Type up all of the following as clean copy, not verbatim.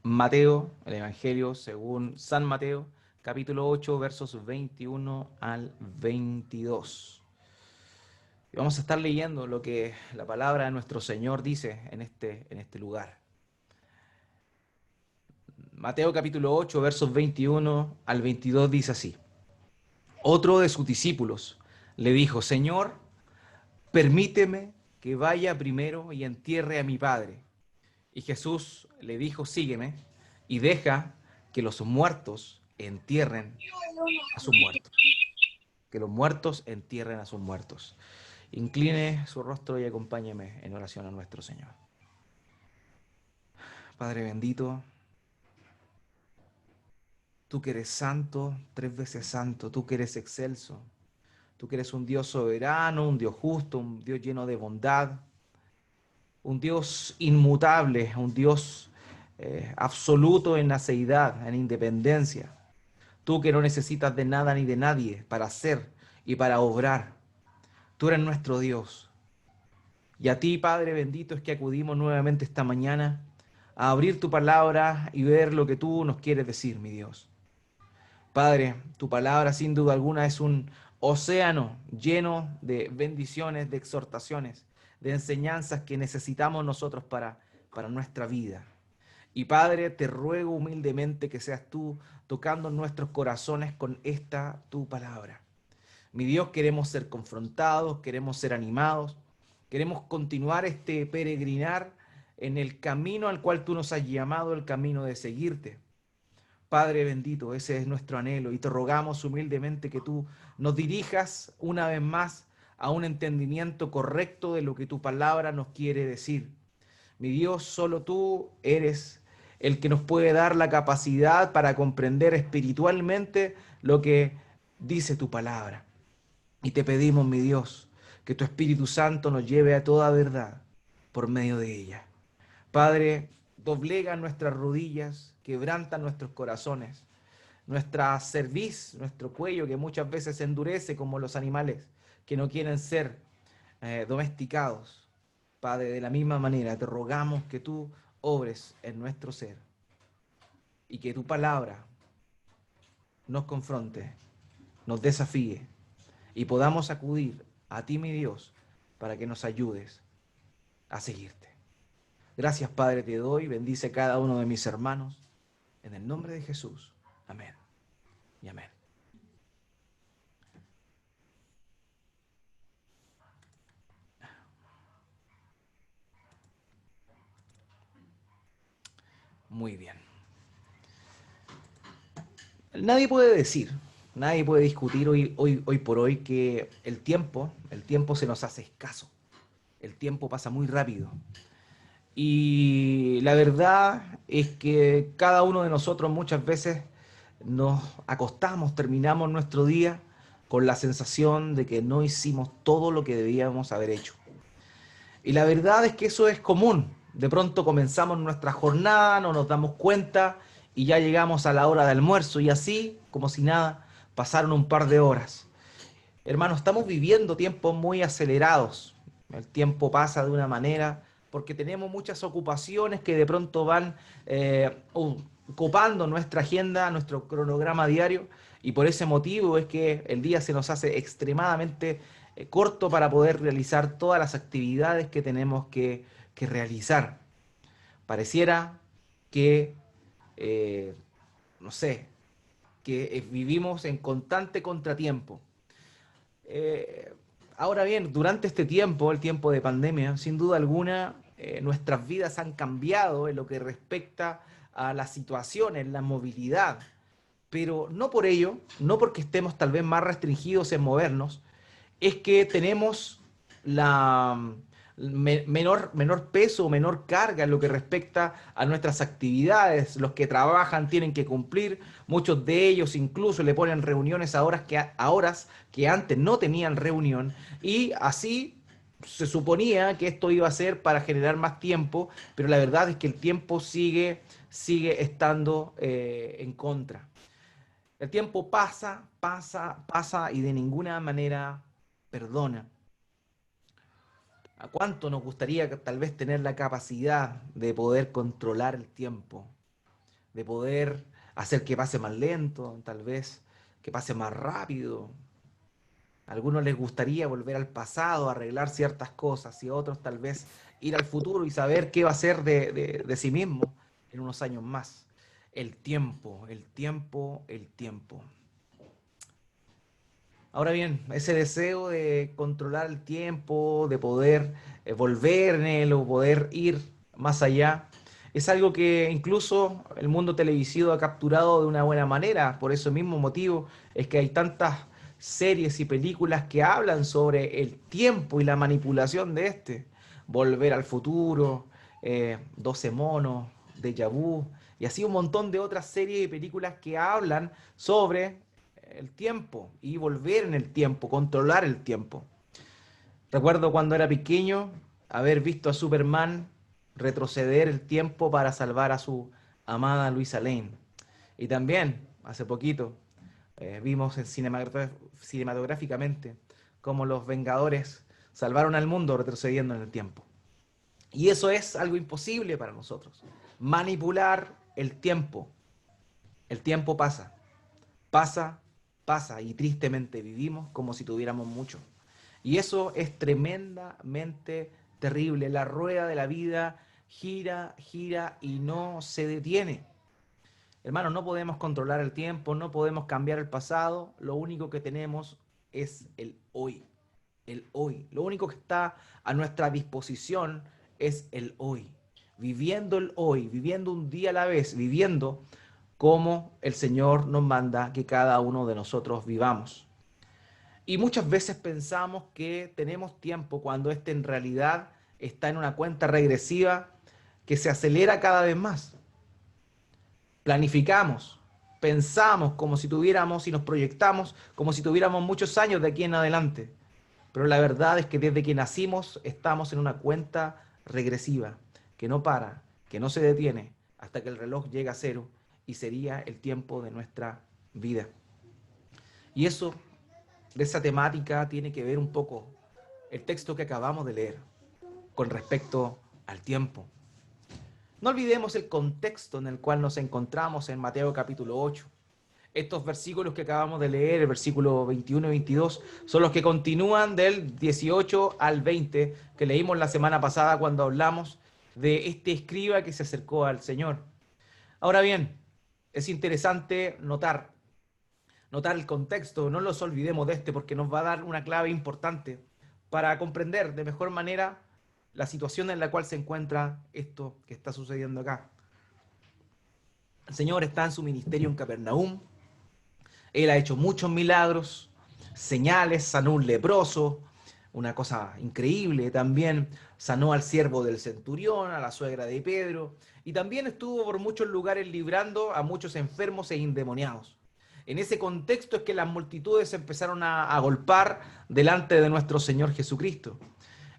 Mateo, el Evangelio según San Mateo, capítulo 8, versos 21 al 22. Y vamos a estar leyendo lo que la palabra de nuestro Señor dice en este lugar. Mateo capítulo 8, versos 21 al 22 dice así. Otro de sus discípulos le dijo, Señor, permíteme que vaya primero y entierre a mi padre. Y Jesús le dijo, sígueme y deja que los muertos entierren a sus muertos. Que los muertos entierren a sus muertos. Incline su rostro y acompáñeme en oración a nuestro Señor. Padre bendito, tú que eres santo, tres veces santo, tú que eres excelso, tú que eres un Dios soberano, un Dios justo, un Dios lleno de bondad, un Dios inmutable, un Dios absoluto en aceidad, en independencia. Tú que no necesitas de nada ni de nadie para hacer y para obrar. Tú eres nuestro Dios. Y a ti, Padre bendito, es que acudimos nuevamente esta mañana a abrir tu palabra y ver lo que tú nos quieres decir, mi Dios. Padre, tu palabra sin duda alguna es un océano lleno de bendiciones, de exhortaciones, de enseñanzas que necesitamos nosotros para nuestra vida. Y Padre, te ruego humildemente que seas tú tocando nuestros corazones con esta tu palabra. Mi Dios, queremos ser confrontados, queremos ser animados, queremos continuar este peregrinar en el camino al cual tú nos has llamado, el camino de seguirte. Padre bendito, ese es nuestro anhelo y te rogamos humildemente que tú nos dirijas una vez más a un entendimiento correcto de lo que tu palabra nos quiere decir. Mi Dios, solo tú eres el que nos puede dar la capacidad para comprender espiritualmente lo que dice tu palabra. Y te pedimos, mi Dios, que tu Espíritu Santo nos lleve a toda verdad por medio de ella. Padre, doblega nuestras rodillas, quebranta nuestros corazones, nuestra cerviz, nuestro cuello, que muchas veces se endurece como los animales que no quieren ser domesticados. Padre, de la misma manera te rogamos que tú obres en nuestro ser y que tu palabra nos confronte, nos desafíe y podamos acudir a ti, mi Dios, para que nos ayudes a seguirte. Gracias, Padre, te doy. Bendice cada uno de mis hermanos. En el nombre de Jesús. Amén y amén. Muy bien. Nadie puede decir, nadie puede discutir hoy por hoy que el tiempo se nos hace escaso. El tiempo pasa muy rápido. Y la verdad es que cada uno de nosotros muchas veces nos acostamos, terminamos nuestro día con la sensación de que no hicimos todo lo que debíamos haber hecho. Y la verdad es que eso es común. De pronto comenzamos nuestra jornada, no nos damos cuenta y ya llegamos a la hora de almuerzo y así, como si nada, pasaron un par de horas. Hermano, estamos viviendo tiempos muy acelerados. El tiempo pasa de una manera porque tenemos muchas ocupaciones que de pronto van ocupando nuestra agenda, nuestro cronograma diario, y por ese motivo es que el día se nos hace extremadamente corto para poder realizar todas las actividades que tenemos que realizar. Pareciera que, eh, no sé, que vivimos en constante contratiempo. Eh, Ahora bien, durante este tiempo, el tiempo de pandemia, sin duda alguna, nuestras vidas han cambiado en lo que respecta a las situaciones, la movilidad, pero no por ello, no porque estemos tal vez más restringidos en movernos, es que tenemos la menor peso, menor carga en lo que respecta a nuestras actividades. Los que trabajan tienen que cumplir, muchos de ellos incluso le ponen reuniones a horas que antes no tenían reunión y así se suponía que esto iba a ser para generar más tiempo, pero la verdad es que el tiempo sigue estando en contra. El tiempo pasa y de ninguna manera perdona. ¿A cuánto nos gustaría tal vez tener la capacidad de poder controlar el tiempo? de poder hacer que pase más lento, tal vez que pase más rápido. A algunos les gustaría volver al pasado, arreglar ciertas cosas, y a otros tal vez ir al futuro y saber qué va a ser de sí mismo en unos años más. El tiempo, el tiempo, el tiempo. Ahora bien, ese deseo de controlar el tiempo, de poder volver en él o poder ir más allá, es algo que incluso el mundo televisivo ha capturado de una buena manera. Por ese mismo motivo es que hay tantas series y películas que hablan sobre el tiempo y la manipulación de este. Volver al futuro, 12 monos, Déjà Vu, y así un montón de otras series y películas que hablan sobre el tiempo y volver en el tiempo, controlar el tiempo. Recuerdo cuando era pequeño haber visto a Superman retroceder el tiempo para salvar a su amada Luisa Lane. Y también, hace poquito, vimos cinematográficamente cómo los Vengadores salvaron al mundo retrocediendo en el tiempo. Y eso es algo imposible para nosotros. Manipular el tiempo. El tiempo pasa, pasa, pasa y tristemente vivimos como si tuviéramos mucho. Y eso es tremendamente terrible. La rueda de la vida gira, gira y no se detiene. Hermanos, no podemos controlar el tiempo, no podemos cambiar el pasado. Lo único que tenemos es el hoy. El hoy. Lo único que está a nuestra disposición es el hoy. Viviendo el hoy, viviendo un día a la vez, viviendo como el Señor nos manda que cada uno de nosotros vivamos. Y muchas veces pensamos que tenemos tiempo cuando este en realidad está en una cuenta regresiva que se acelera cada vez más. Planificamos, pensamos como si tuviéramos y nos proyectamos como si tuviéramos muchos años de aquí en adelante. Pero la verdad es que desde que nacimos estamos en una cuenta regresiva que no para, que no se detiene hasta que el reloj llega a cero y sería el tiempo de nuestra vida. Y eso, de esa temática, tiene que ver un poco el texto que acabamos de leer con respecto al tiempo. No olvidemos el contexto en el cual nos encontramos en Mateo capítulo 8. Estos versículos que acabamos de leer, el versículo 21 y 22, son los que continúan del 18 al 20 que leímos la semana pasada cuando hablamos de este escriba que se acercó al Señor. Ahora bien, es interesante notar el contexto, no nos olvidemos de este porque nos va a dar una clave importante para comprender de mejor manera la situación en la cual se encuentra esto que está sucediendo acá. El Señor está en su ministerio en Capernaum. Él ha hecho muchos milagros, señales, sanó un leproso, una cosa increíble. También sanó al siervo del centurión, a la suegra de Pedro, y también estuvo por muchos lugares librando a muchos enfermos e endemoniados. En ese contexto es que las multitudes empezaron a agolpar delante de nuestro Señor Jesucristo.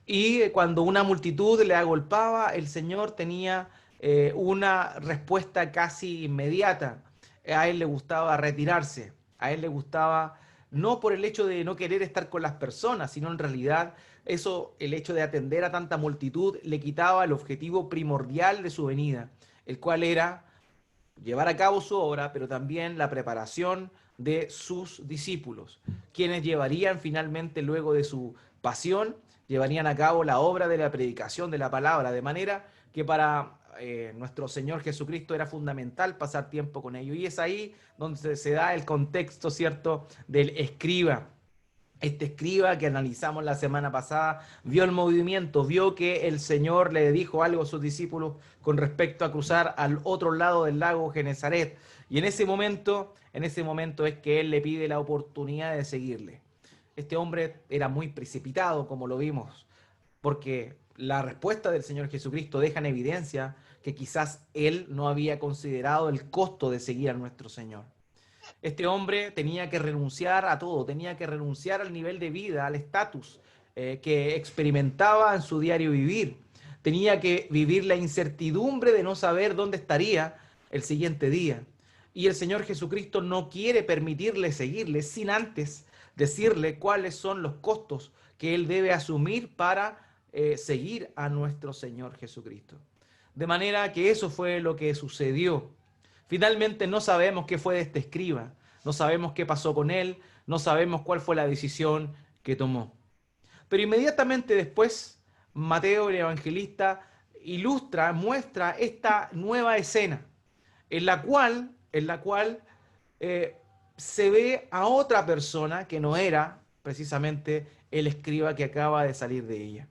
Y cuando una multitud le agolpaba, el Señor tenía una respuesta casi inmediata. A él le gustaba retirarse, a él le gustaba, no por el hecho de no querer estar con las personas, sino en realidad eso, el hecho de atender a tanta multitud, le quitaba el objetivo primordial de su venida, el cual era llevar a cabo su obra, pero también la preparación de sus discípulos, quienes llevarían finalmente, luego de su pasión, llevarían a cabo la obra de la predicación de la palabra, de manera que para nuestro Señor Jesucristo era fundamental pasar tiempo con ellos. Y es ahí donde se da el contexto, ¿cierto?, del escriba. Este escriba que analizamos la semana pasada vio el movimiento, vio que el Señor le dijo algo a sus discípulos con respecto a cruzar al otro lado del lago Genezaret. Y en ese momento es que él le pide la oportunidad de seguirle. Este hombre era muy precipitado, como lo vimos, porque la respuesta del Señor Jesucristo deja en evidencia que quizás él no había considerado el costo de seguir a nuestro Señor. Este hombre tenía que renunciar a todo, tenía que renunciar al nivel de vida, al estatus que experimentaba en su diario vivir. Tenía que vivir la incertidumbre de no saber dónde estaría el siguiente día. Y el Señor Jesucristo no quiere permitirle seguirle sin antes decirle cuáles son los costos que él debe asumir para seguir a nuestro Señor Jesucristo. De manera que eso fue lo que sucedió. Finalmente no sabemos qué fue de este escriba, no sabemos qué pasó con él, no sabemos cuál fue la decisión que tomó. Pero inmediatamente después, Mateo, el evangelista, ilustra, muestra esta nueva escena, en la cual eh, se ve a otra persona que no era precisamente el escriba que acaba de salir de ella.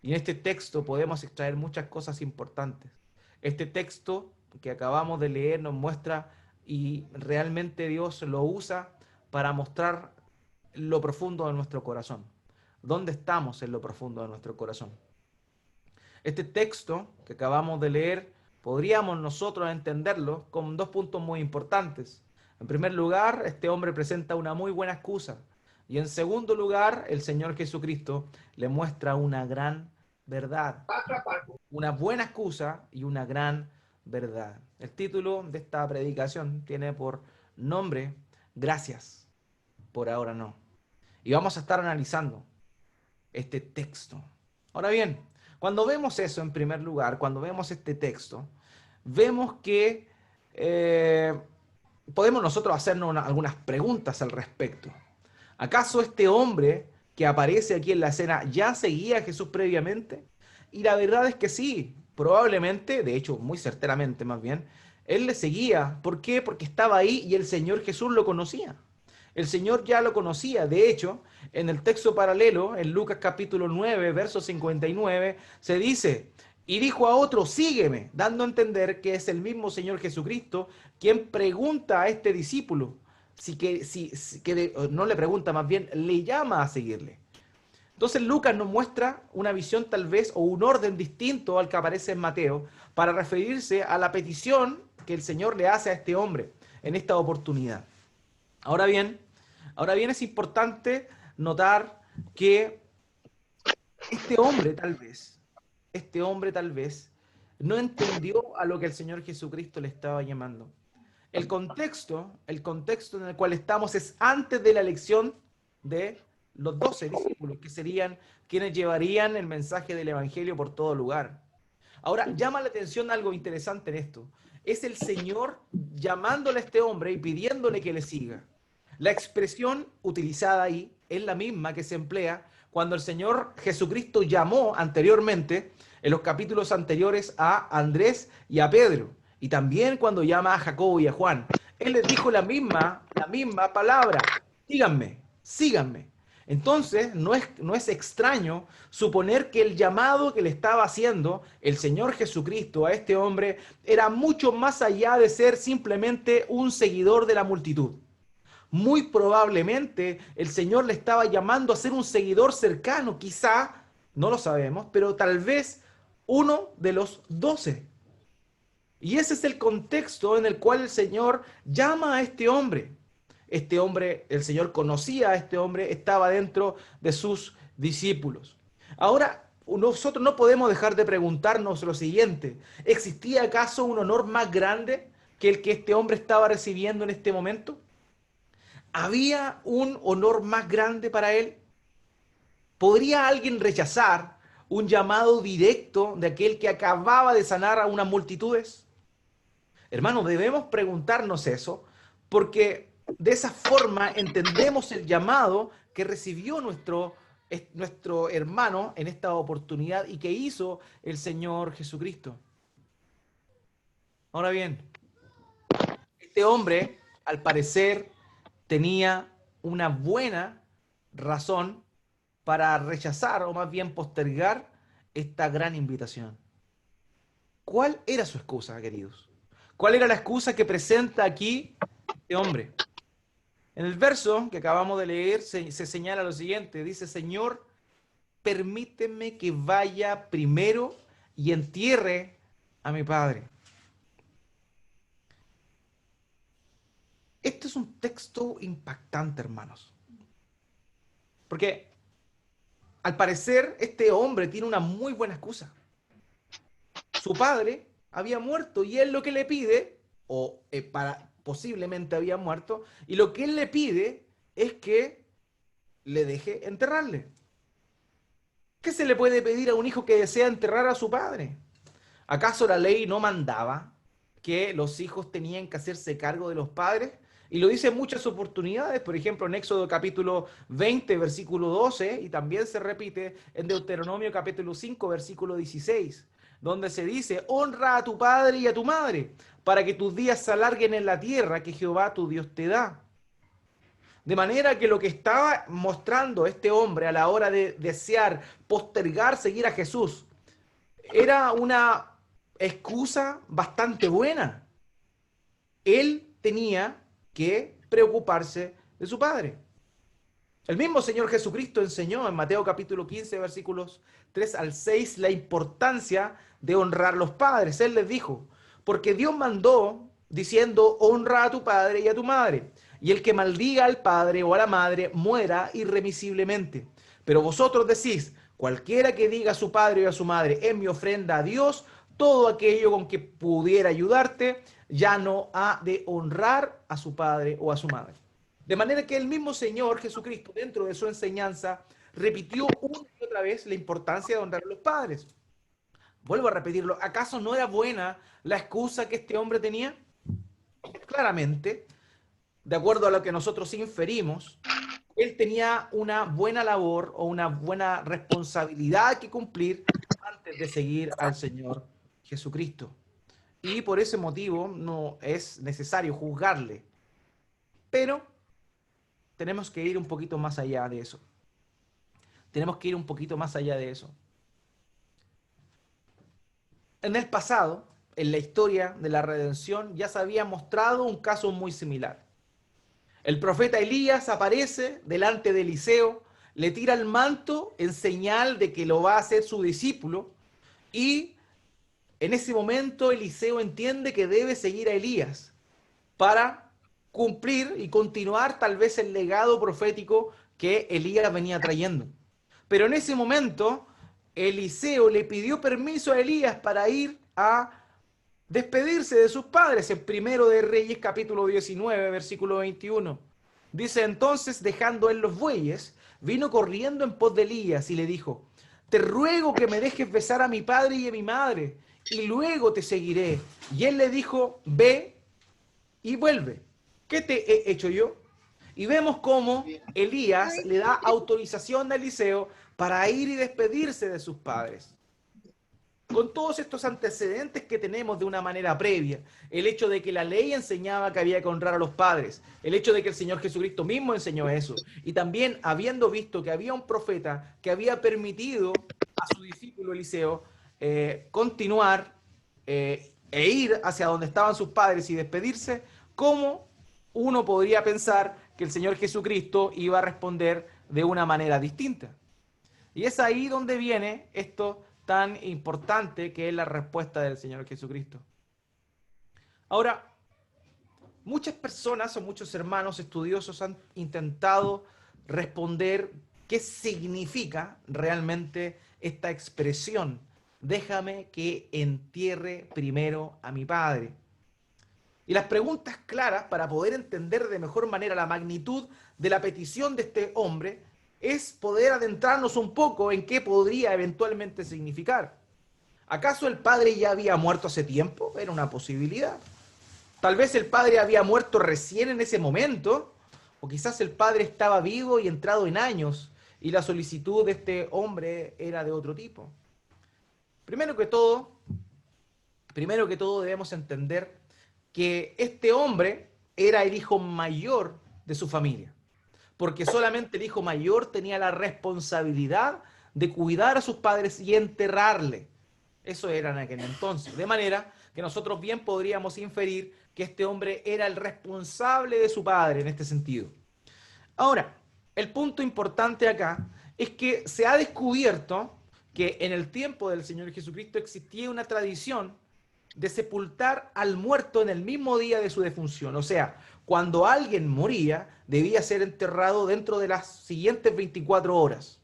Y en este texto podemos extraer muchas cosas importantes. Este texto que acabamos de leer nos muestra y realmente Dios lo usa para mostrar lo profundo de nuestro corazón. ¿Dónde estamos en lo profundo de nuestro corazón? Este texto que acabamos de leer, podríamos nosotros entenderlo con dos puntos muy importantes. En primer lugar, este hombre presenta una muy buena excusa. Y en segundo lugar, el Señor Jesucristo le muestra una gran verdad. Una buena excusa y una gran verdad. El título de esta predicación tiene por nombre Gracias, por ahora no. Y vamos a estar analizando este texto. Ahora bien, cuando vemos eso en primer lugar, cuando vemos este texto, vemos que podemos nosotros hacernos algunas preguntas al respecto. ¿Acaso este hombre que aparece aquí en la escena ya seguía a Jesús previamente? Y la verdad es que sí, probablemente, de hecho muy certeramente más bien, él le seguía. ¿Por qué? Porque estaba ahí y el Señor Jesús lo conocía. El Señor ya lo conocía. De hecho, en el texto paralelo, en Lucas capítulo 9, verso 59, se dice, y dijo a otro, sígueme, dando a entender que es el mismo Señor Jesucristo quien pregunta a este discípulo, no le pregunta, más bien le llama a seguirle. Entonces Lucas nos muestra una visión tal vez o un orden distinto al que aparece en Mateo para referirse a la petición que el Señor le hace a este hombre en esta oportunidad. Ahora bien, ahora bien es importante notar que este hombre tal vez, este hombre tal vez no entendió a lo que el Señor Jesucristo le estaba llamando. El contexto en el cual estamos es antes de la elección de los 12 discípulos, que serían quienes llevarían el mensaje del Evangelio por todo lugar. Ahora, llama la atención algo interesante en esto. Es el Señor llamándole a este hombre y pidiéndole que le siga. La expresión utilizada ahí es la misma que se emplea cuando el Señor Jesucristo llamó anteriormente, en los capítulos anteriores, a Andrés y a Pedro. Y también cuando llama a Jacobo y a Juan. Él les dijo la misma palabra. Síganme, síganme. Entonces, no es extraño suponer que el llamado que le estaba haciendo el Señor Jesucristo a este hombre era mucho más allá de ser simplemente un seguidor de la multitud. Muy probablemente el Señor le estaba llamando a ser un seguidor cercano, quizá, no lo sabemos, pero tal vez uno de los 12. Y ese es el contexto en el cual el Señor llama a este hombre. Este hombre, el Señor conocía a este hombre, estaba dentro de sus discípulos. Ahora, nosotros no podemos dejar de preguntarnos lo siguiente: ¿existía acaso un honor más grande que el que este hombre estaba recibiendo en este momento? ¿Había un honor más grande para él? ¿Podría alguien rechazar un llamado directo de aquel que acababa de sanar a unas multitudes? Hermanos, debemos preguntarnos eso porque de esa forma entendemos el llamado que recibió nuestro hermano en esta oportunidad y que hizo el Señor Jesucristo. Ahora bien, este hombre, al parecer, tenía una buena razón para rechazar o más bien postergar esta gran invitación. ¿Cuál era su excusa, queridos? ¿Cuál era la excusa que presenta aquí este hombre? En el verso que acabamos de leer se señala lo siguiente. Dice, Señor, permíteme que vaya primero y entierre a mi padre. Este es un texto impactante, hermanos. Porque al parecer este hombre tiene una muy buena excusa. Su padre había muerto y él lo que le pide, posiblemente había muerto, y lo que él le pide es que le deje enterrarle. ¿Qué se le puede pedir a un hijo que desea enterrar a su padre? ¿Acaso la ley no mandaba que los hijos tenían que hacerse cargo de los padres. Y lo dice en muchas oportunidades, por ejemplo, en Éxodo capítulo 20, versículo 12, y también se repite en Deuteronomio capítulo 5, versículo 16, donde se dice, honra a tu padre y a tu madre, para que tus días se alarguen en la tierra que Jehová tu Dios te da. De manera que lo que estaba mostrando este hombre a la hora de desear postergar seguir a Jesús era una excusa bastante buena. Él tenía que preocuparse de su padre. El mismo Señor Jesucristo enseñó en Mateo capítulo 15, versículos 3 al 6, la importancia de honrar a los padres. Él les dijo, porque Dios mandó diciendo, honra a tu padre y a tu madre, y el que maldiga al padre o a la madre muera irremisiblemente. Pero vosotros decís, cualquiera que diga a su padre o a su madre, es mi ofrenda a Dios, todo aquello con que pudiera ayudarte, ya no ha de honrar a su padre o a su madre. De manera que el mismo Señor Jesucristo, dentro de su enseñanza, repitió una y otra vez la importancia de honrar a los padres. Vuelvo a repetirlo, ¿acaso no era buena la excusa que este hombre tenía? Claramente, de acuerdo a lo que nosotros inferimos, él tenía una buena labor o una buena responsabilidad que cumplir antes de seguir al Señor Jesucristo. Y por ese motivo no es necesario juzgarle. Pero tenemos que ir un poquito más allá de eso. Tenemos que ir un poquito más allá de eso. En el pasado, en la historia de la redención, ya se había mostrado un caso muy similar. El profeta Elías aparece delante de Eliseo, le tira el manto en señal de que lo va a hacer su discípulo, y en ese momento Eliseo entiende que debe seguir a Elías para cumplir y continuar tal vez el legado profético que Elías venía trayendo. Pero en ese momento Eliseo le pidió permiso a Elías para ir a despedirse de sus padres. En Primero de Reyes capítulo 19, versículo 21. Dice, entonces, dejando él los bueyes, vino corriendo en pos de Elías y le dijo, te ruego que me dejes besar a mi padre y a mi madre, y luego te seguiré. Y él le dijo, ve y vuelve. ¿Qué te he hecho yo? Y vemos cómo Elías le da autorización a Eliseo para ir y despedirse de sus padres. Con todos estos antecedentes que tenemos de una manera previa, el hecho de que la ley enseñaba que había que honrar a los padres, el hecho de que el Señor Jesucristo mismo enseñó eso, y también habiendo visto que había un profeta que había permitido a su discípulo Eliseo continuar e ir hacia donde estaban sus padres y despedirse, ¿cómo uno podría pensar que el Señor Jesucristo iba a responder de una manera distinta? Y es ahí donde viene esto tan importante que es la respuesta del Señor Jesucristo. Ahora, muchas personas o muchos hermanos estudiosos han intentado responder qué significa realmente esta expresión. Déjame que entierre primero a mi padre. Y las preguntas claras para poder entender de mejor manera la magnitud de la petición de este hombre es poder adentrarnos un poco en qué podría eventualmente significar. ¿Acaso el padre ya había muerto hace tiempo? Era una posibilidad. Tal vez el padre había muerto recién en ese momento, o quizás el padre estaba vivo y entrado en años, y la solicitud de este hombre era de otro tipo. Primero que todo debemos entender que este hombre era el hijo mayor de su familia, porque solamente el hijo mayor tenía la responsabilidad de cuidar a sus padres y enterrarle. Eso era en aquel entonces. De manera que nosotros bien podríamos inferir que este hombre era el responsable de su padre en este sentido. Ahora, el punto importante acá es que se ha descubierto que en el tiempo del Señor Jesucristo existía una tradición de sepultar al muerto en el mismo día de su defunción. O sea, cuando alguien moría, debía ser enterrado dentro de las siguientes 24 horas.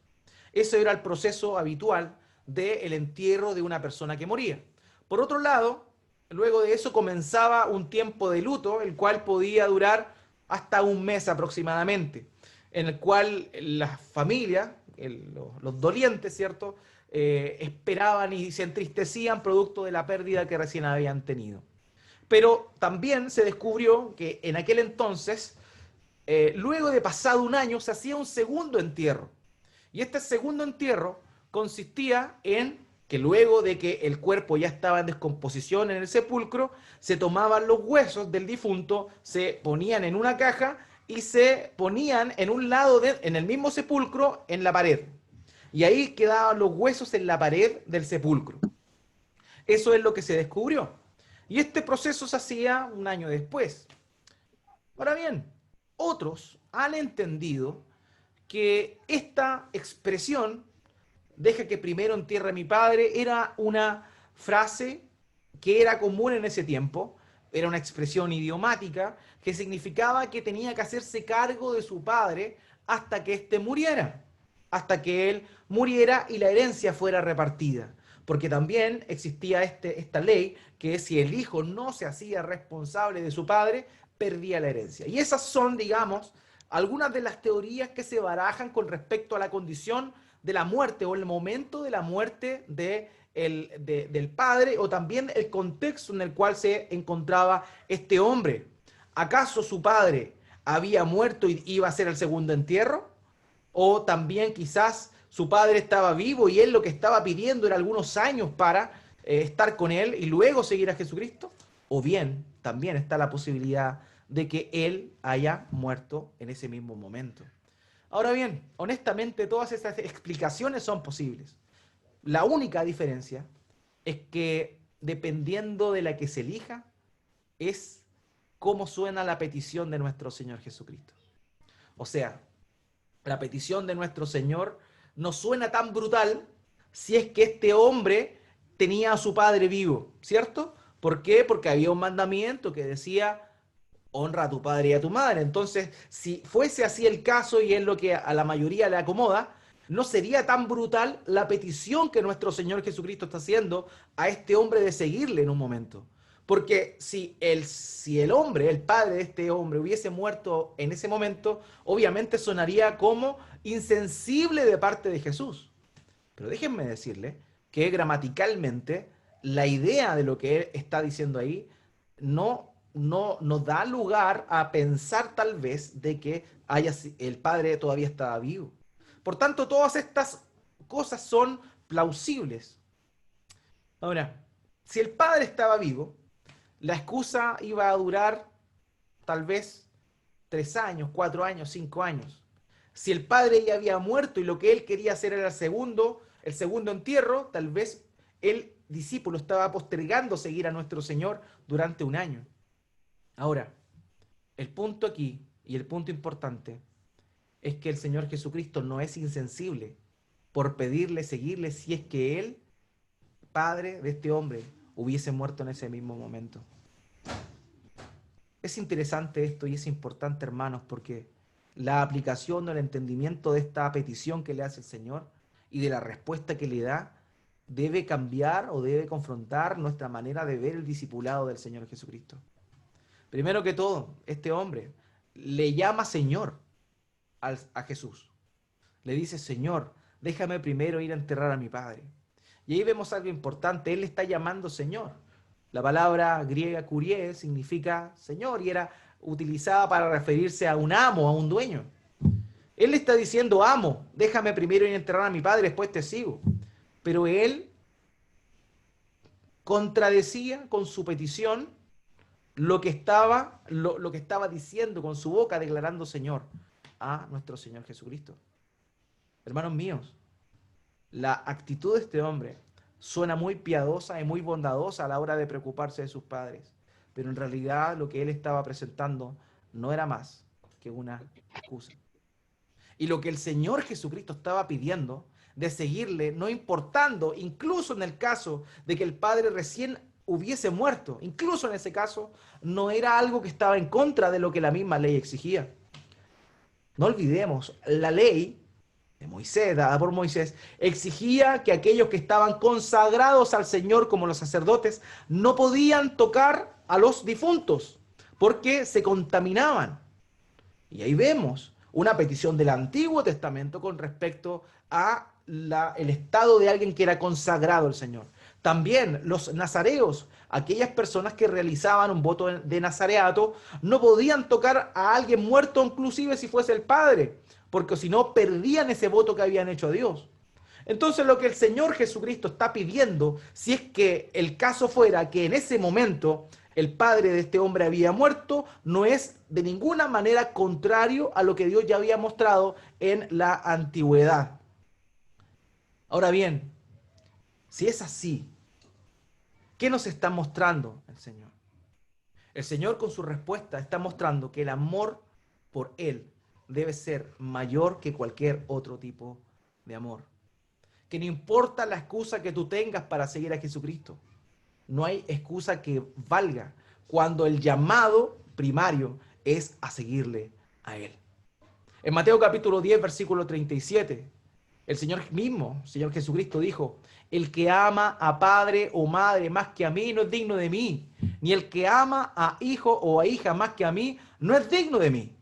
Ese era el proceso habitual del entierro de una persona que moría. Por otro lado, luego de eso comenzaba un tiempo de luto, el cual podía durar hasta un mes aproximadamente, en el cual las familias, los dolientes, ¿cierto?, esperaban y se entristecían producto de la pérdida que recién habían tenido. Pero también se descubrió que en aquel entonces, luego de pasado un año, se hacía un segundo entierro. Y este segundo entierro consistía en que luego de que el cuerpo ya estaba en descomposición en el sepulcro, se tomaban los huesos del difunto, se ponían en una caja y se ponían en un lado, en el mismo sepulcro, en la pared. Y ahí quedaban los huesos en la pared del sepulcro. Eso es lo que se descubrió. Y este proceso se hacía un año después. Ahora bien, otros han entendido que esta expresión, deja que primero entierre a mi padre, era una frase que era común en ese tiempo, era una expresión idiomática que significaba que tenía que hacerse cargo de su padre hasta que éste muriera, hasta que él muriera y la herencia fuera repartida. Porque también existía esta ley que si el hijo no se hacía responsable de su padre, perdía la herencia. Y esas son, digamos, algunas de las teorías que se barajan con respecto a la condición de la muerte o el momento de la muerte del padre, o también el contexto en el cual se encontraba este hombre. ¿Acaso su padre había muerto y iba a ser el segundo entierro? ¿O también quizás su padre estaba vivo y él lo que estaba pidiendo era algunos años para estar con él y luego seguir a Jesucristo? O bien también está la posibilidad de que él haya muerto en ese mismo momento. Ahora bien, honestamente todas estas explicaciones son posibles. La única diferencia es que dependiendo de la que se elija, es cómo suena la petición de nuestro Señor Jesucristo. O sea, la petición de nuestro Señor no suena tan brutal si es que este hombre tenía a su padre vivo, ¿cierto? ¿Por qué? Porque había un mandamiento que decía, honra a tu padre y a tu madre. Entonces, si fuese así el caso y es lo que a la mayoría le acomoda, no sería tan brutal la petición que nuestro Señor Jesucristo está haciendo a este hombre de seguirle en un momento. Porque si el hombre, el padre de este hombre, hubiese muerto en ese momento, obviamente sonaría como insensible de parte de Jesús. Pero déjenme decirle que gramaticalmente la idea de lo que él está diciendo ahí no da lugar a pensar tal vez de que el padre todavía estaba vivo. Por tanto, todas estas cosas son plausibles. Ahora, si el padre estaba vivo, la excusa iba a durar tal vez 3 años, 4 años, 5 años. Si el padre ya había muerto y lo que él quería hacer era el segundo entierro, tal vez el discípulo estaba postergando seguir a nuestro Señor durante un año. Ahora, el punto aquí y el punto importante es que el Señor Jesucristo no es insensible por pedirle seguirle si es que él, padre de este hombre, hubiese muerto en ese mismo momento. Es interesante esto y es importante, hermanos, porque la aplicación o el entendimiento de esta petición que le hace el Señor y de la respuesta que le da debe cambiar o debe confrontar nuestra manera de ver el discipulado del Señor Jesucristo. Primero que todo, este hombre le llama Señor a Jesús. Le dice, Señor, déjame primero ir a enterrar a mi padre. Y ahí vemos algo importante, él le está llamando Señor. La palabra griega kurie significa Señor y era utilizada para referirse a un amo, a un dueño. Él le está diciendo, amo, déjame primero ir a enterrar a mi padre, después te sigo. Pero él contradecía con su petición lo que estaba diciendo con su boca, declarando Señor a nuestro Señor Jesucristo. Hermanos míos, la actitud de este hombre suena muy piadosa y muy bondadosa a la hora de preocuparse de sus padres, pero en realidad lo que él estaba presentando no era más que una excusa. Y lo que el Señor Jesucristo estaba pidiendo de seguirle, no importando, incluso en el caso de que el padre recién hubiese muerto, incluso en ese caso, no era algo que estaba en contra de lo que la misma ley exigía. No olvidemos, la ley de Moisés, dada por Moisés, exigía que aquellos que estaban consagrados al Señor como los sacerdotes no podían tocar a los difuntos porque se contaminaban. Y ahí vemos una petición del Antiguo Testamento con respecto a el estado de alguien que era consagrado al Señor. También los nazareos, aquellas personas que realizaban un voto de nazareato, no podían tocar a alguien muerto, inclusive si fuese el padre, porque si no perdían ese voto que habían hecho a Dios. Entonces lo que el Señor Jesucristo está pidiendo, si es que el caso fuera que en ese momento el padre de este hombre había muerto, no es de ninguna manera contrario a lo que Dios ya había mostrado en la antigüedad. Ahora bien, si es así, ¿qué nos está mostrando el Señor? El Señor con su respuesta está mostrando que el amor por Él debe ser mayor que cualquier otro tipo de amor. Que no importa la excusa que tú tengas para seguir a Jesucristo, no hay excusa que valga cuando el llamado primario es a seguirle a Él. En Mateo capítulo 10, versículo 37, el Señor mismo, Señor Jesucristo dijo, el que ama a padre o madre más que a mí no es digno de mí, ni el que ama a hijo o a hija más que a mí no es digno de mí.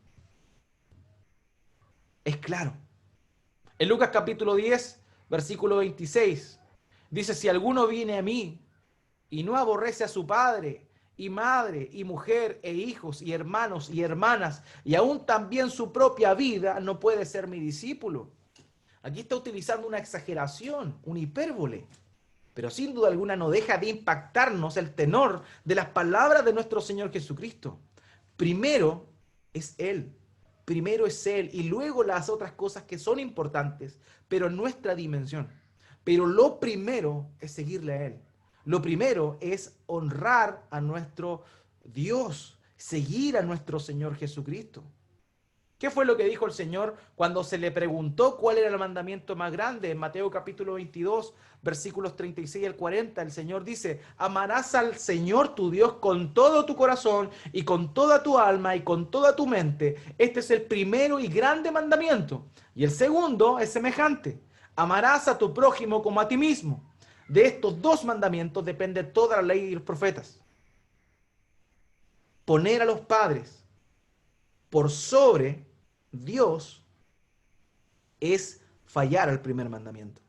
Es claro. En Lucas capítulo 10, versículo 26, dice, si alguno viene a mí y no aborrece a su padre y madre y mujer e hijos y hermanos y hermanas y aún también su propia vida, no puede ser mi discípulo. Aquí está utilizando una exageración, una hipérbole, pero sin duda alguna no deja de impactarnos el tenor de las palabras de nuestro Señor Jesucristo. Primero es Él, primero es Él y luego las otras cosas que son importantes, pero en nuestra dimensión. Pero lo primero es seguirle a Él. Lo primero es honrar a nuestro Dios, seguir a nuestro Señor Jesucristo. ¿Qué fue lo que dijo el Señor cuando se le preguntó cuál era el mandamiento más grande? En Mateo capítulo 22, versículos 36 al 40, el Señor dice, amarás al Señor tu Dios con todo tu corazón y con toda tu alma y con toda tu mente. Este es el primero y grande mandamiento. Y el segundo es semejante, amarás a tu prójimo como a ti mismo. De estos dos mandamientos depende toda la ley y los profetas. Poner a los padres por sobre Dios es fallar al primer mandamiento.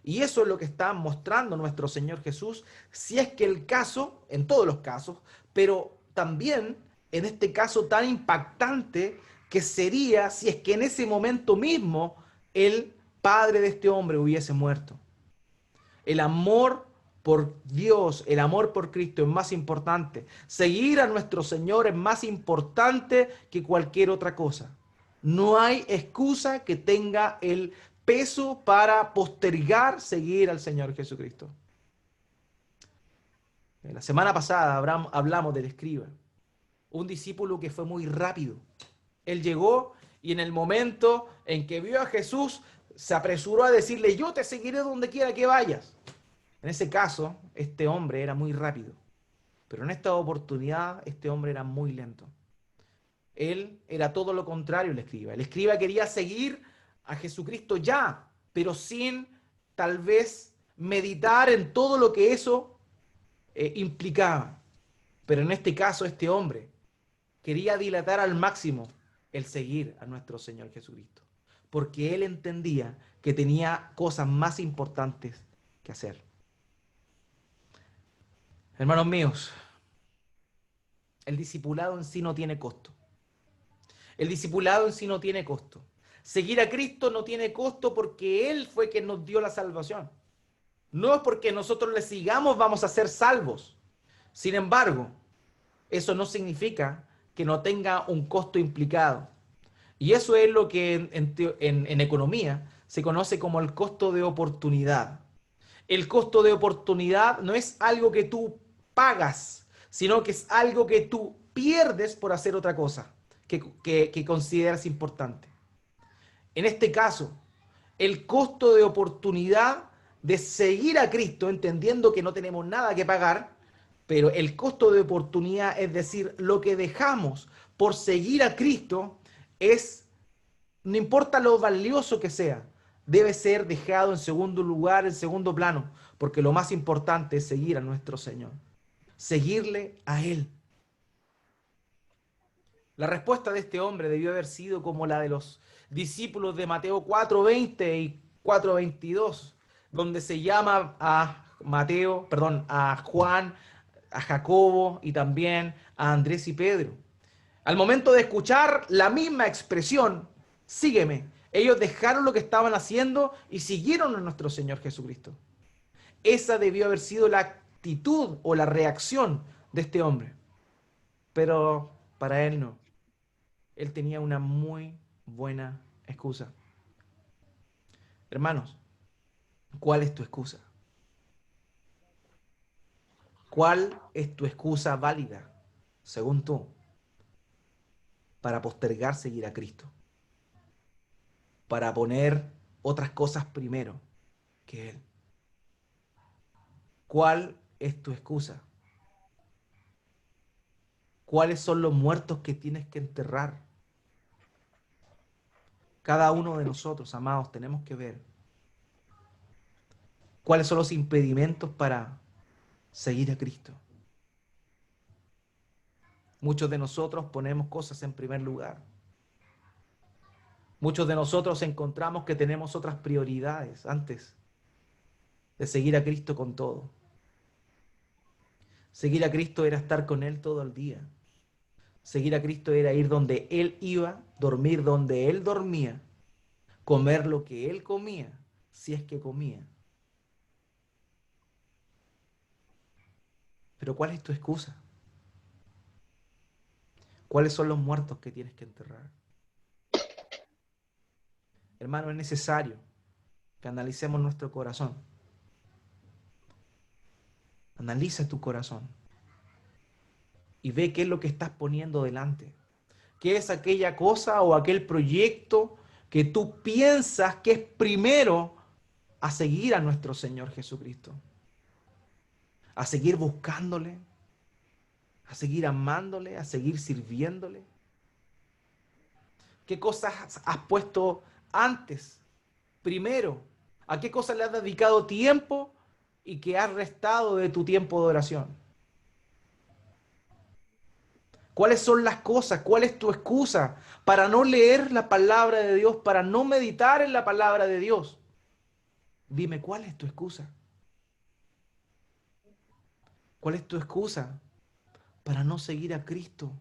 Y eso es lo que está mostrando nuestro Señor Jesús, si es que el caso, en todos los casos, pero también en este caso tan impactante que sería si es que en ese momento mismo el padre de este hombre hubiese muerto. El amor por Dios, el amor por Cristo es más importante. Seguir a nuestro Señor es más importante que cualquier otra cosa. No hay excusa que tenga el peso para postergar seguir al Señor Jesucristo. La semana pasada hablamos del escriba, un discípulo que fue muy rápido. Él llegó y en el momento en que vio a Jesús, se apresuró a decirle, yo te seguiré donde quiera que vayas. En ese caso, este hombre era muy rápido, pero en esta oportunidad, este hombre era muy lento. Él era todo lo contrario el escriba. El escriba quería seguir a Jesucristo ya, pero sin tal vez meditar en todo lo que eso implicaba. Pero en este caso, este hombre quería dilatar al máximo el seguir a nuestro Señor Jesucristo, porque él entendía que tenía cosas más importantes que hacer. Hermanos míos, el discipulado en sí no tiene costo. El discipulado en sí no tiene costo. Seguir a Cristo no tiene costo porque Él fue quien nos dio la salvación. No es porque nosotros le sigamos vamos a ser salvos. Sin embargo, eso no significa que no tenga un costo implicado. Y eso es lo que en economía se conoce como el costo de oportunidad. El costo de oportunidad no es algo que tú pagas, sino que es algo que tú pierdes por hacer otra cosa que consideras importante. En este caso, el costo de oportunidad de seguir a Cristo, entendiendo que no tenemos nada que pagar, pero el costo de oportunidad, es decir, lo que dejamos por seguir a Cristo, es, no importa lo valioso que sea, debe ser dejado en segundo lugar, en segundo plano, porque lo más importante es seguir a nuestro Señor, seguirle a Él. La respuesta de este hombre debió haber sido como la de los discípulos de Mateo 4:20 y 4:22, donde se llama a Mateo, perdón, a Juan, a Jacobo y también a Andrés y Pedro. Al momento de escuchar la misma expresión, sígueme, ellos dejaron lo que estaban haciendo y siguieron a nuestro Señor Jesucristo. Esa debió haber sido la actitud o la reacción de este hombre. Pero para él no. Él tenía una muy buena excusa. Hermanos, ¿cuál es tu excusa? ¿Cuál es tu excusa válida, según tú, para postergar seguir a Cristo? Para poner otras cosas primero que Él. ¿Cuál es tu excusa? ¿Cuáles son los muertos que tienes que enterrar? Cada uno de nosotros, amados, tenemos que ver cuáles son los impedimentos para seguir a Cristo. Muchos de nosotros ponemos cosas en primer lugar. Muchos de nosotros encontramos que tenemos otras prioridades antes de seguir a Cristo con todo. Seguir a Cristo era estar con Él todo el día. Seguir a Cristo era ir donde Él iba, dormir donde Él dormía, comer lo que Él comía, si es que comía. Pero ¿cuál es tu excusa? ¿Cuáles son los muertos que tienes que enterrar? Hermano, es necesario que analicemos nuestro corazón. Analiza tu corazón y ve qué es lo que estás poniendo delante. ¿Qué es aquella cosa o aquel proyecto que tú piensas que es primero a seguir a nuestro Señor Jesucristo? A seguir buscándole, a seguir amándole, a seguir sirviéndole. ¿Qué cosas has puesto antes, primero? ¿A qué cosas le has dedicado tiempo y que has restado de tu tiempo de oración? ¿Cuáles son las cosas? ¿Cuál es tu excusa para no leer la palabra de Dios, para no meditar en la palabra de Dios? Dime, ¿cuál es tu excusa? ¿Cuál es tu excusa para no seguir a Cristo?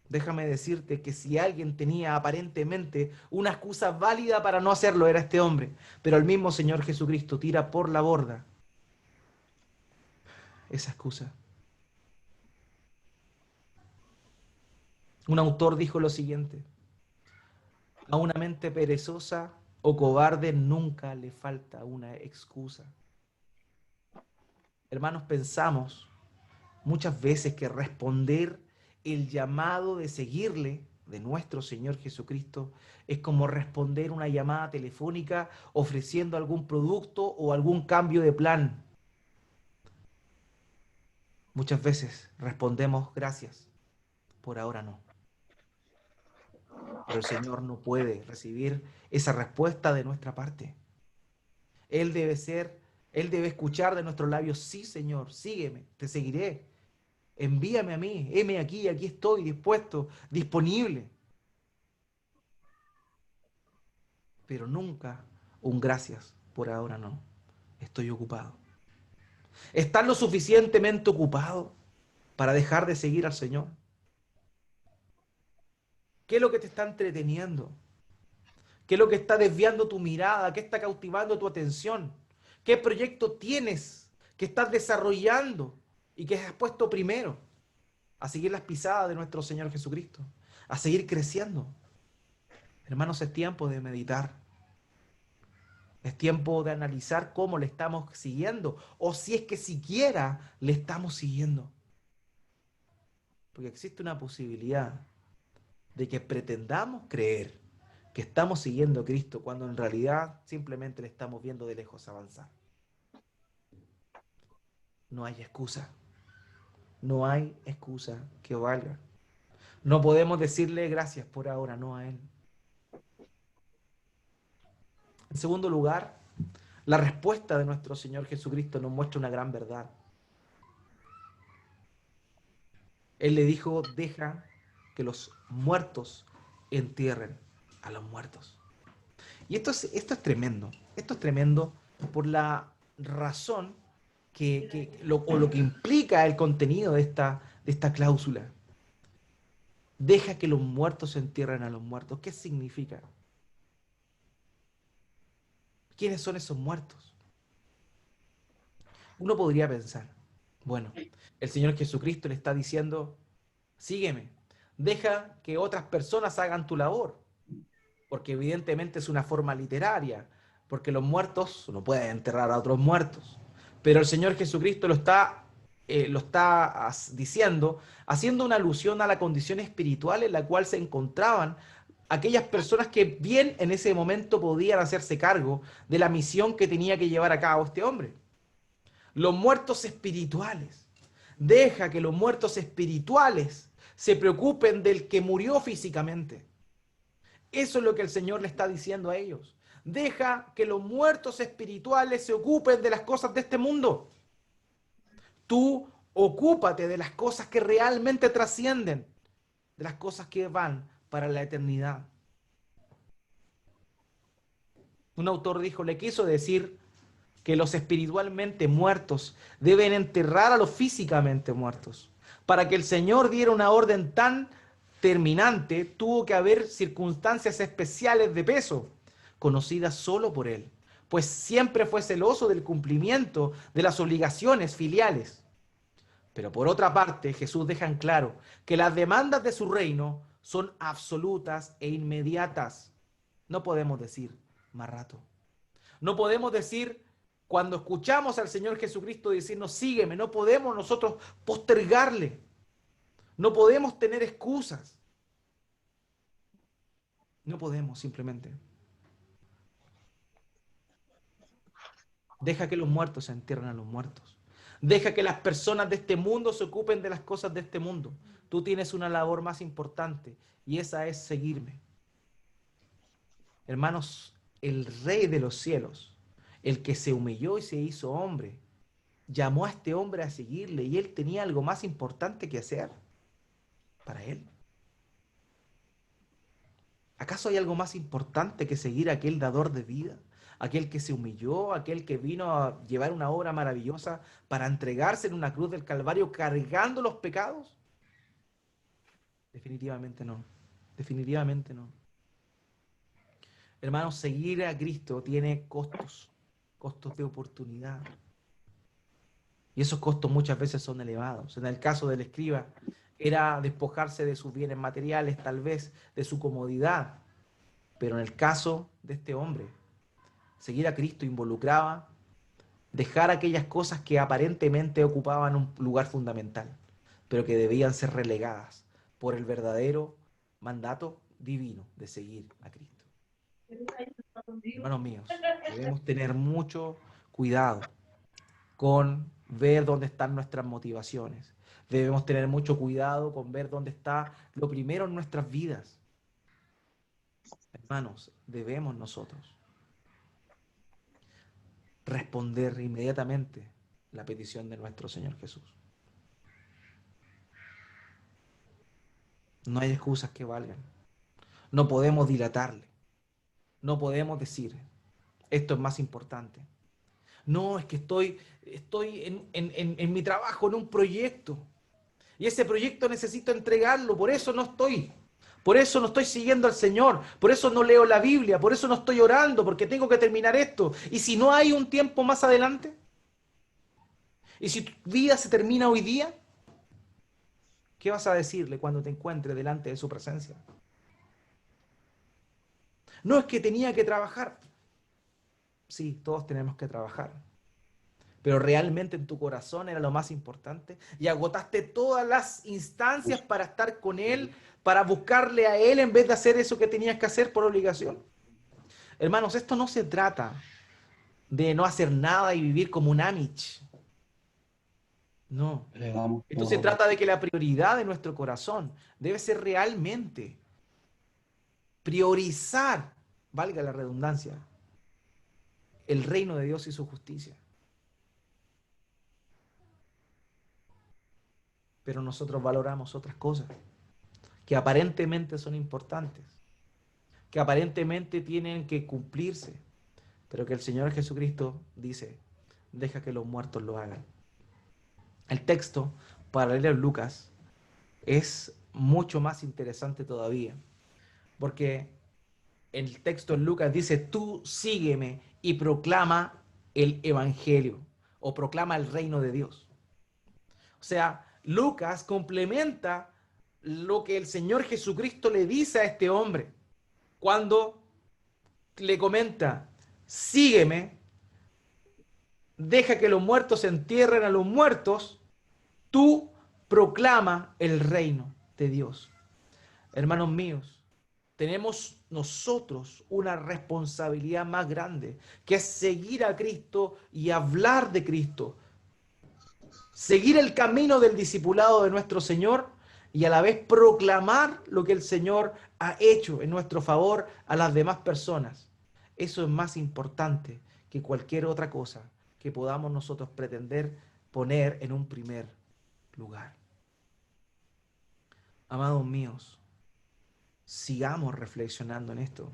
Déjame decirte que si alguien tenía aparentemente una excusa válida para no hacerlo, era este hombre. Pero el mismo Señor Jesucristo tira por la borda esa excusa. Un autor dijo lo siguiente: a una mente perezosa o cobarde nunca le falta una excusa. Hermanos, pensamos muchas veces que responder el llamado de seguirle, de nuestro Señor Jesucristo, es como responder una llamada telefónica ofreciendo algún producto o algún cambio de plan. Muchas veces respondemos gracias, por ahora no. Pero el Señor no puede recibir esa respuesta de nuestra parte. Él debe ser, Él debe escuchar de nuestros labios: sí, Señor, sígueme, te seguiré. Envíame a mí, heme aquí, aquí estoy, dispuesto, disponible. Pero nunca un gracias, por ahora no, estoy ocupado. ¿Estás lo suficientemente ocupado para dejar de seguir al Señor? ¿Qué es lo que te está entreteniendo? ¿Qué es lo que está desviando tu mirada? ¿Qué está cautivando tu atención? ¿Qué proyecto tienes que estás desarrollando y que has puesto primero? A seguir las pisadas de nuestro Señor Jesucristo, a seguir creciendo. Hermanos, es tiempo de meditar. Es tiempo de analizar cómo le estamos siguiendo o si es que siquiera le estamos siguiendo. Porque existe una posibilidad de que pretendamos creer que estamos siguiendo a Cristo cuando en realidad simplemente le estamos viendo de lejos avanzar. No hay excusa. No hay excusa que valga. No podemos decirle gracias por ahora, no a Él. En segundo lugar, la respuesta de nuestro Señor Jesucristo nos muestra una gran verdad. Él le dijo: deja que los muertos entierren a los muertos. Y esto es tremendo. Esto es tremendo por la razón o lo que implica el contenido de esta cláusula. Deja que los muertos se entierren a los muertos. ¿Qué significa? ¿Quiénes son esos muertos? Uno podría pensar, bueno, el Señor Jesucristo le está diciendo, sígueme, deja que otras personas hagan tu labor, porque evidentemente es una forma literaria, porque los muertos no pueden enterrar a otros muertos. Pero el Señor Jesucristo lo está diciendo, haciendo una alusión a la condición espiritual en la cual se encontraban aquellas personas que bien en ese momento podían hacerse cargo de la misión que tenía que llevar a cabo este hombre. Los muertos espirituales. Deja que los muertos espirituales se preocupen del que murió físicamente. Eso es lo que el Señor le está diciendo a ellos. Deja que los muertos espirituales se ocupen de las cosas de este mundo. Tú ocúpate de las cosas que realmente trascienden, de las cosas que van para la eternidad. Un autor dijo, le quiso decir que los espiritualmente muertos deben enterrar a los físicamente muertos. Para que el Señor diera una orden tan terminante, tuvo que haber circunstancias especiales de peso, conocidas solo por Él, pues siempre fue celoso del cumplimiento de las obligaciones filiales. Pero por otra parte, Jesús deja en claro que las demandas de su reino son absolutas e inmediatas. No podemos decir más rato. No podemos decir, cuando escuchamos al Señor Jesucristo decirnos, sígueme, no podemos nosotros postergarle. No podemos tener excusas. No podemos simplemente. Deja que los muertos se entierren a los muertos. Deja que las personas de este mundo se ocupen de las cosas de este mundo. Tú tienes una labor más importante y esa es seguirme. Hermanos, el Rey de los cielos, el que se humilló y se hizo hombre, llamó a este hombre a seguirle y él tenía algo más importante que hacer para él. ¿Acaso hay algo más importante que seguir a aquel dador de vida? Aquel que se humilló, aquel que vino a llevar una obra maravillosa para entregarse en una cruz del Calvario cargando los pecados. Definitivamente no. Definitivamente no. Hermanos, seguir a Cristo tiene costos, costos de oportunidad. Y esos costos muchas veces son elevados. En el caso del escriba, era despojarse de sus bienes materiales, tal vez de su comodidad. Pero en el caso de este hombre, seguir a Cristo involucraba dejar aquellas cosas que aparentemente ocupaban un lugar fundamental, pero que debían ser relegadas por el verdadero mandato divino de seguir a Cristo. Hermanos míos, debemos tener mucho cuidado con ver dónde están nuestras motivaciones. Debemos tener mucho cuidado con ver dónde está lo primero en nuestras vidas. Hermanos, debemos nosotros responder inmediatamente la petición de nuestro Señor Jesús. No hay excusas que valgan. No podemos dilatarle. No podemos decir, esto es más importante. No, es que estoy en mi trabajo, en un proyecto. Y ese proyecto necesito entregarlo, por eso no estoy. Por eso no estoy siguiendo al Señor. Por eso no leo la Biblia. Por eso no estoy orando, porque tengo que terminar esto. Y si no hay un tiempo más adelante, y si tu vida se termina hoy día, ¿qué vas a decirle cuando te encuentres delante de su presencia? No es que tenía que trabajar. Sí, todos tenemos que trabajar. Pero realmente en tu corazón era lo más importante y agotaste todas las instancias para estar con Él, para buscarle a Él en vez de hacer eso que tenías que hacer por obligación. Hermanos, esto no se trata de no hacer nada y vivir como un Amish. No. Le damos Esto se todo. trata de que la prioridad de nuestro corazón debe ser realmente priorizar, valga la redundancia, el reino de Dios y su justicia. Pero nosotros valoramos otras cosas que aparentemente son importantes, que aparentemente tienen que cumplirse, pero que el Señor Jesucristo dice, deja que los muertos lo hagan. El texto para leer Lucas es mucho más interesante todavía, porque el texto en Lucas dice, tú sígueme y proclama el Evangelio o proclama el reino de Dios. O sea, Lucas complementa lo que el Señor Jesucristo le dice a este hombre cuando le comenta, sígueme, deja que los muertos entierren a los muertos, tú proclama el reino de Dios. Hermanos míos, tenemos nosotros una responsabilidad más grande, que es seguir a Cristo y hablar de Cristo, seguir el camino del discipulado de nuestro Señor y a la vez proclamar lo que el Señor ha hecho en nuestro favor a las demás personas. Eso es más importante que cualquier otra cosa que podamos nosotros pretender poner en un primer lugar. Amados míos, sigamos reflexionando en esto.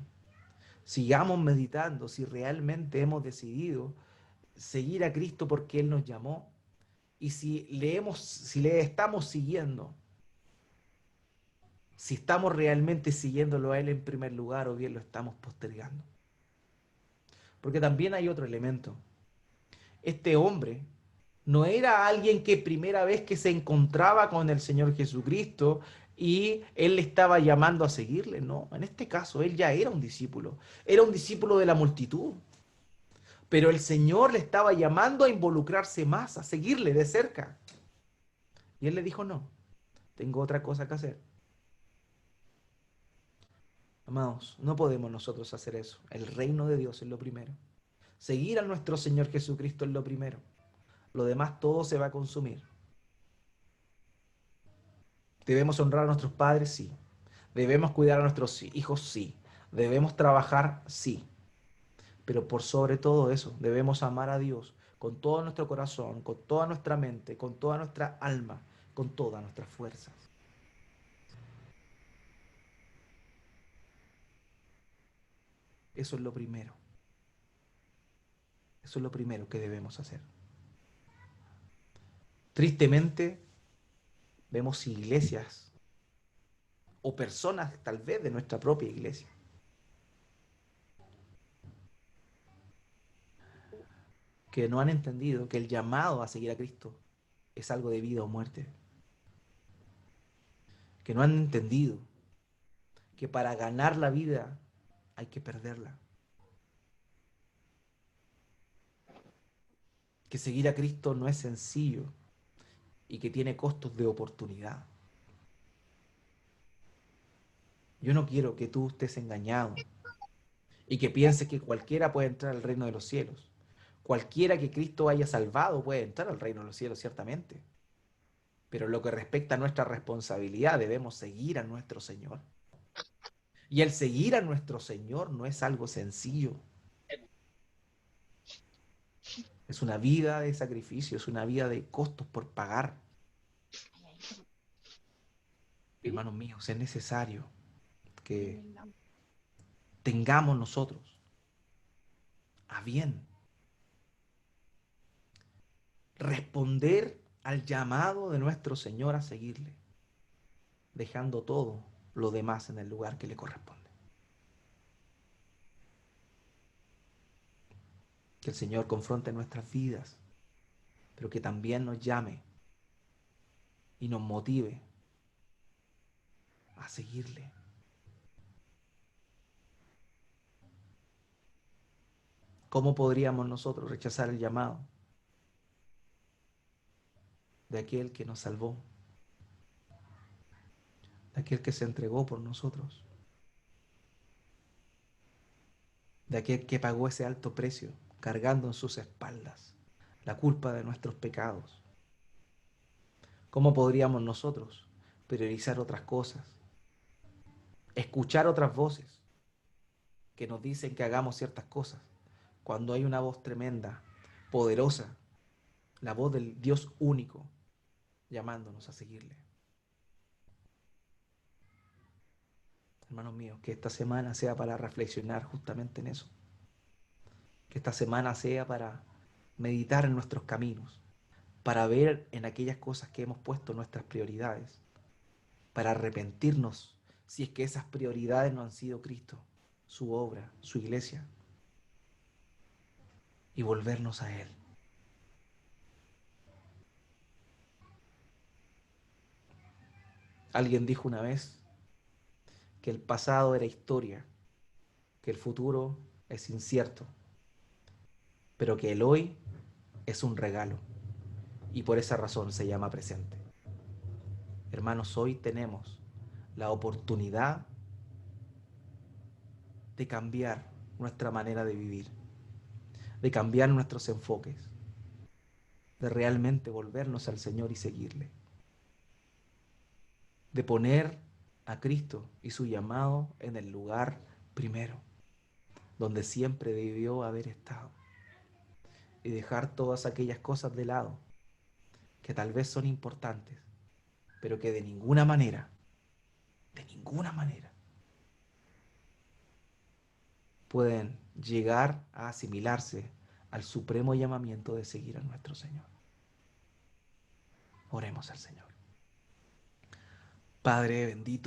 Sigamos meditando si realmente hemos decidido seguir a Cristo porque Él nos llamó y si le estamos siguiendo, si estamos realmente siguiéndolo a Él en primer lugar o bien lo estamos postergando. Porque también hay otro elemento. Este hombre no era alguien que primera vez que se encontraba con el Señor Jesucristo y Él le estaba llamando a seguirle, no. En este caso, Él ya era un discípulo de la multitud. Pero el Señor le estaba llamando a involucrarse más, a seguirle de cerca. Y Él le dijo, no, tengo otra cosa que hacer. Amados, no podemos nosotros hacer eso. El reino de Dios es lo primero. Seguir a nuestro Señor Jesucristo es lo primero. Lo demás todo se va a consumir. Debemos honrar a nuestros padres, sí. Debemos cuidar a nuestros hijos, sí. Debemos trabajar, sí. Pero por sobre todo eso, debemos amar a Dios con todo nuestro corazón, con toda nuestra mente, con toda nuestra alma, con todas nuestras fuerzas. Eso es lo primero. Eso es lo primero que debemos hacer. Tristemente, vemos iglesias o personas tal vez de nuestra propia iglesia que no han entendido que el llamado a seguir a Cristo es algo de vida o muerte. Que no han entendido que para ganar la vida hay que perderla. Que seguir a Cristo no es sencillo y que tiene costos de oportunidad. Yo no quiero que tú estés engañado y que pienses que cualquiera puede entrar al reino de los cielos. Cualquiera que Cristo haya salvado puede entrar al reino de los cielos, ciertamente. Pero en lo que respecta a nuestra responsabilidad, debemos seguir a nuestro Señor. Y el seguir a nuestro Señor no es algo sencillo. Es una vida de sacrificio, es una vida de costos por pagar. Hermanos míos, es necesario que tengamos nosotros a bien responder al llamado de nuestro Señor a seguirle, dejando todo lo demás en el lugar que le corresponde. Que el Señor confronte nuestras vidas, pero que también nos llame y nos motive a seguirle. ¿Cómo podríamos nosotros rechazar el llamado de aquel que nos salvó, de aquel que se entregó por nosotros, de aquel que pagó ese alto precio, cargando en sus espaldas la culpa de nuestros pecados? ¿Cómo podríamos nosotros priorizar otras cosas, escuchar otras voces que nos dicen que hagamos ciertas cosas, cuando hay una voz tremenda, poderosa, la voz del Dios único, llamándonos a seguirle? Hermanos míos, que esta semana sea para reflexionar justamente en eso. Que esta semana sea para meditar en nuestros caminos, para ver en aquellas cosas que hemos puesto nuestras prioridades, para arrepentirnos si es que esas prioridades no han sido Cristo, su obra, su iglesia, y volvernos a Él. Alguien dijo una vez que el pasado era historia, que el futuro es incierto, pero que el hoy es un regalo y por esa razón se llama presente. Hermanos, hoy tenemos la oportunidad de cambiar nuestra manera de vivir, de cambiar nuestros enfoques, de realmente volvernos al Señor y seguirle, de poner a Cristo y su llamado en el lugar primero, donde siempre debió haber estado, y dejar todas aquellas cosas de lado que tal vez son importantes, pero que de ninguna manera, pueden llegar a asimilarse al supremo llamamiento de seguir a nuestro Señor. Oremos al Señor. Padre bendito.